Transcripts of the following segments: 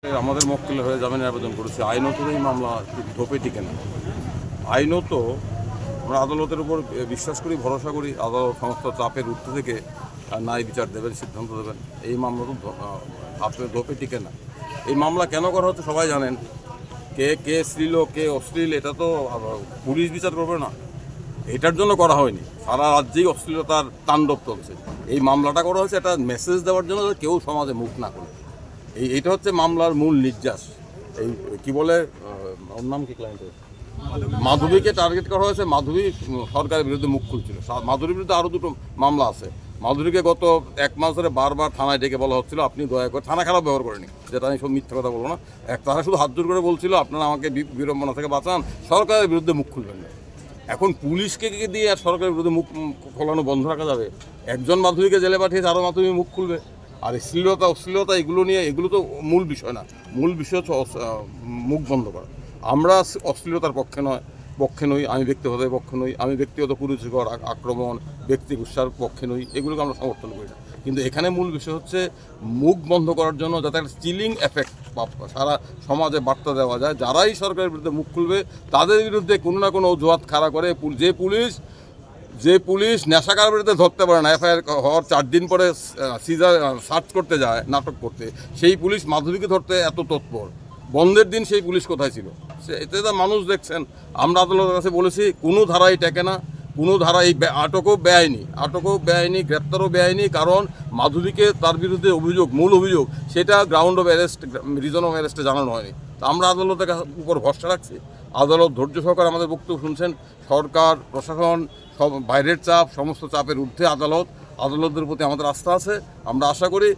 আমাদের মক্কেল হয়ে জামিনের আবেদন করেছে। আইনত এই মামলা ধোপে টিকে না। আইনত আমরা আদালতের উপর বিশ্বাস করি, ভরসা করি। আদালত সমস্ত চাপের ঊর্ধ্বে থেকে ন্যায় বিচার দেবেন, সিদ্ধান্ত দেবেন। এই মামলা তো ধোপে টিকে না। এই মামলা কেন করা হচ্ছে সবাই জানেন। কে শ্লীল কে অশ্লীল এটা তো পুলিশ বিচার করবে না, এটার জন্য করা হয়নি। সারা রাজ্যেই অশ্লীলতার তাণ্ডব চলছে। এই মামলাটা করা হয়েছে একটা মেসেজ দেওয়ার জন্য, কেউ সমাজে মুখ না করে। এইটা হচ্ছে মামলার মূল নির্যাস। এই কি বলে, ওর নাম কি, ক্লায়েন্টের মাধবীকে টার্গেট করা হয়েছে। মাধবী সরকারের বিরুদ্ধে মুখ খুলছিল। মাধুরীর বিরুদ্ধে আরও দুটো মামলা আছে। মাধুরীকে গত 1 মাস ধরে বারবার থানায় ডেকে বলা হচ্ছিল আপনি দয়া করে, থানা খারাপ ব্যবহার করেনি, যেটা আমি সব মিথ্যা কথা বলবো না, তারা শুধু হাত জোর করে বলছিল আপনারা আমাকে বিড়ম্বনা থেকে বাঁচান, সরকারের বিরুদ্ধে মুখ খুলবেন না। এখন পুলিশকে দিয়ে আর সরকারের বিরুদ্ধে মুখ খোলানো বন্ধ রাখা যাবে? একজন মাধুরীকে জেলে পাঠিয়েছে, আরও মাধুরী মুখ খুলবে। আর অশ্লীলতা এগুলো নিয়ে, এগুলো তো মূল বিষয় না। মূল বিষয় হচ্ছে মুখ বন্ধ করা। আমরা অশ্লীলতার পক্ষে নই। আমি ব্যক্তিগত পক্ষে নই। আমি ব্যক্তিগত কুরুচিকর আক্রমণ, ব্যক্তি গুচ্ছার পক্ষে নই। এগুলোকে আমরা সমর্থন করি না। কিন্তু এখানে মূল বিষয় হচ্ছে মুখ বন্ধ করার জন্য যাতে একটা চিলিং এফেক্ট সারা সমাজে বার্তা দেওয়া যায়। যারাই সরকারের বিরুদ্ধে মুখ খুলবে তাদের বিরুদ্ধে কোনো না কোনো অজুহাত খাড়া করে যে পুলিশ নেশাকার বিরুদ্ধে ধরতে পারে না, এফআইআর হওয়ার 4 দিন পরে সার্চ করতে যায়, নাটক করতে, সেই পুলিশ মাধুরীকে ধরতে এত তৎপর। বন্ধের দিন সেই পুলিশ কোথায় ছিল? এতে তো মানুষ দেখছেন। আমরা আদালতের কাছে বলেছি কোনো ধারাই টেকে না, কোনো ধারাই। আটকও বেআইনি, গ্রেপ্তারও বেআইনি। কারণ মাধুরীকে তার বিরুদ্ধে মূল অভিযোগ সেটা ground of arrest, reason of অ্যারেস্টে জানানো হয়নি। তা আমরা আদালতের উপর ভরসা রাখছি। আদালত ধৈর্য সহকারে আমাদের বক্তব্য শুনছেন। সরকার, প্রশাসন, সব বাইরের চাপ, সমস্ত চাপের ঊর্ধ্বে আদালতের প্রতি আমাদের আস্থা আছে। আমরা আশা করি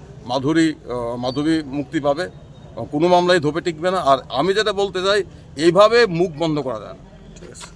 মাধবী মুক্তি পাবে, কোনো মামলাই ধোপে টিকবে না। আর আমি যেটা বলতে চাই, এইভাবে মুখ বন্ধ করা যায় না। ঠিক আছে।